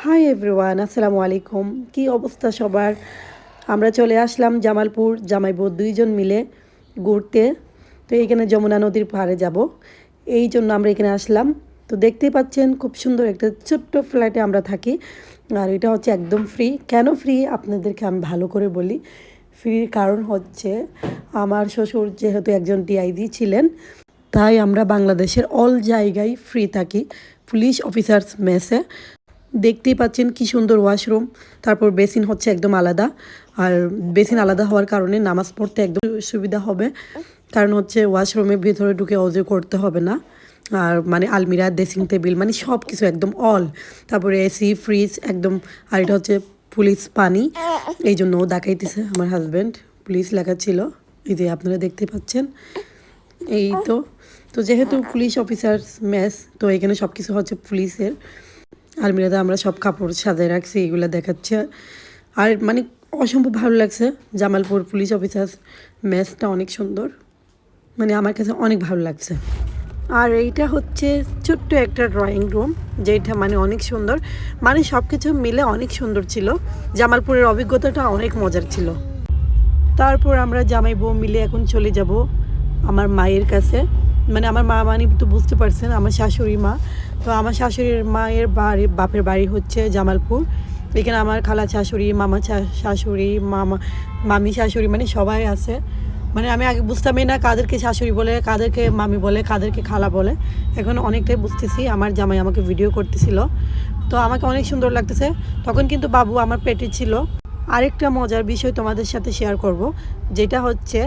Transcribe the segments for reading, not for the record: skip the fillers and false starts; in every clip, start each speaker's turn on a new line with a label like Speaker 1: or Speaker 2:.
Speaker 1: Hi everyone, আসসালামু আলাইকুম। কি অবস্থা সবার? আমরা চলে আসলাম জামালপুর, জামাইবু দুইজন মিলে ঘুরতে। তো এইখানে যমুনা নদীর পাড়ে যাব, এই জন্য আমরা এখানে আসলাম। তো দেখতেই পাচ্ছেন খুব সুন্দর একটা ছোট্ট ফ্ল্যাটে আমরা থাকি, আর এটা হচ্ছে একদম ফ্রি। কেন ফ্রি আপনাদেরকে আমি ভালো করে বলি। ফ্রির কারণ হচ্ছে আমার শ্বশুর যেহেতু একজন ডিআইজি ছিলেন, তাই আমরা বাংলাদেশের অল জায়গায় ফ্রি থাকি পুলিশ অফিসার্স মেসে। দেখতেই পাচ্ছেন কি সুন্দর ওয়াশরুম, তারপর বেসিন হচ্ছে একদম আলাদা। আর বেসিন আলাদা হওয়ার কারণে নামাজ পড়তে একদম সুবিধা হবে, কারণ হচ্ছে ওয়াশরুমের ভিতরে ঢুকে অজু করতে হবে না। আর মানে আলমিরা, ড্রেসিং টেবিল, মানে সব কিছু একদম অল। তারপরে এসি, ফ্রিজ একদম। আর এটা হচ্ছে পুলিশ পানি, এই জন্য ও দেখাইতেছে আমার হাজব্যান্ড। পুলিশ লেখা ছিল, এই যে আপনারা দেখতে পাচ্ছেন। এই তো তো যেহেতু পুলিশ অফিসার্স মেস, তো এখানে সব কিছু হচ্ছে পুলিশের। আলমিরাতে আমরা সব কাপড় সাজায় রাখছি, এগুলো দেখাচ্ছে। আর মানে অসম্ভব ভালো লাগছে। জামালপুর পুলিশ অফিসার্স মেসটা অনেক সুন্দর, মানে আমার কাছে অনেক ভালো লাগছে। আর এইটা হচ্ছে ছোট্ট একটা ড্রয়িং রুম, যেটা মানে অনেক সুন্দর, মানে সব কিছু মিলে অনেক সুন্দর ছিল। জামালপুরের অভিজ্ঞতাটা অনেক মজার ছিল। তারপর আমরা জামাই বউ মিলে এখন চলে যাব আমার মায়ের কাছে। মানে আমার মা মানে তো বুঝতে পারছেন, আমার শাশুড়ি মা। তো আমার শাশুড়ির মায়ের বাড়ি, বাপের বাড়ি হচ্ছে জামালপুর। এখানে আমার খালা শাশুড়ি, মামা শাশুড়ি, মামি শাশুড়ি, মানে সবাই আছে। মানে আমি আগে বুঝতামই না কাদেরকে শাশুড়ি বলে, কাদেরকে মামি বলে, কাদেরকে খালা বলে। এখন অনেকটাই বুঝতেছি। আমার জামাই আমাকে ভিডিও করতেছিল, তো আমাকে অনেক সুন্দর লাগতেছে। তখন কিন্তু বাবু আমার পেটে ছিল। আরেকটা মজার বিষয় তোমাদের সাথে শেয়ার করব, যেটা হচ্ছে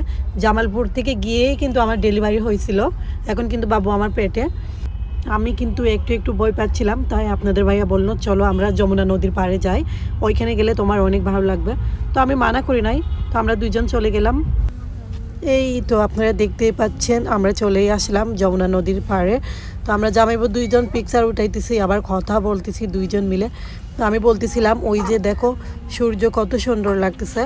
Speaker 1: জামালপুর থেকে গিয়েই কিন্তু আমার ডেলিভারি হয়েছিল। এখন কিন্তু বাবু আমার পেটে। আমি কিন্তু একটু একটু ভয় পাচ্ছিলাম, তাই আপনাদের ভাইয়া বললো চলো আমরা যমুনা নদীর পাড়ে যাই, ওইখানে গেলে তোমার অনেক ভালো লাগবে। তো আমি মানা করি নাই, তো আমরা দুইজন চলে গেলাম। এই তো আপনারা দেখতেই পাচ্ছেন আমরা চলেই আসলাম যমুনা নদীর পাড়ে। তো আমরা জামাইবো দুইজন পিকচার উঠাইতেছি, আবার কথা বলতেছি দুইজন মিলে। তো আমি বলতেছিলাম ওই যে দেখো সূর্য কত সুন্দর লাগতেছে।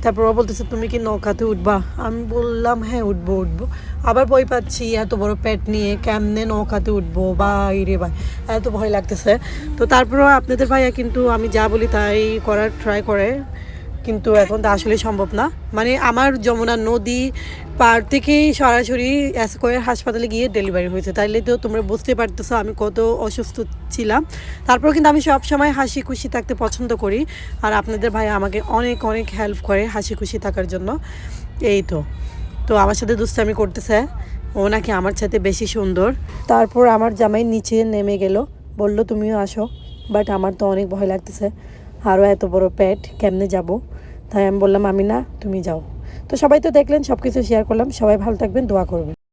Speaker 1: তারপর ও বলতেছে তুমি কি নৌকাতে উঠবা? আমি বললাম হ্যাঁ উঠবো উঠবো। আবার ভয় পাচ্ছি, এত বড় পেট নিয়ে কেমনে নৌকাতে উঠবো, ভাই রে ভাই, এত ভয় লাগতেছে। তো তারপরও আপনাদের ভাইয়া কিন্তু আমি যা বলি তাই করার ট্রাই করে, কিন্তু এখন তো আসলে সম্ভব না। মানে আমার যমুনা নদী পার থেকেই সরাসরি স্কয়ার হাসপাতালে গিয়ে ডেলিভারি হয়েছে, তাইলে তো তোমরা বুঝতে পারতেছো আমি কত অসুস্থ ছিলাম। তারপর কিন্তু আমি সব সময় হাসি খুশি থাকতে পছন্দ করি, আর আপনাদের ভাই আমাকে অনেক অনেক হেল্প করে হাসি খুশি থাকার জন্য। এই তো তো আমার সাথে দুষ্টামি করতেছে, ও নাকি আমার সাথে বেশি সুন্দর। তারপর আমার জামাই নিচে নেমে গেল, বলল তুমিও আসো, বাট আমার তো অনেক ভয় লাগতেছে, আরও এত বড় পেট কেমনে যাব। তাই আমি বললাম আমি না, তুমি যাও। তো সবাই তো দেখলেন, সব কিছু শেয়ার করলাম। সবাই ভালো থাকবেন, দোয়া করবেন।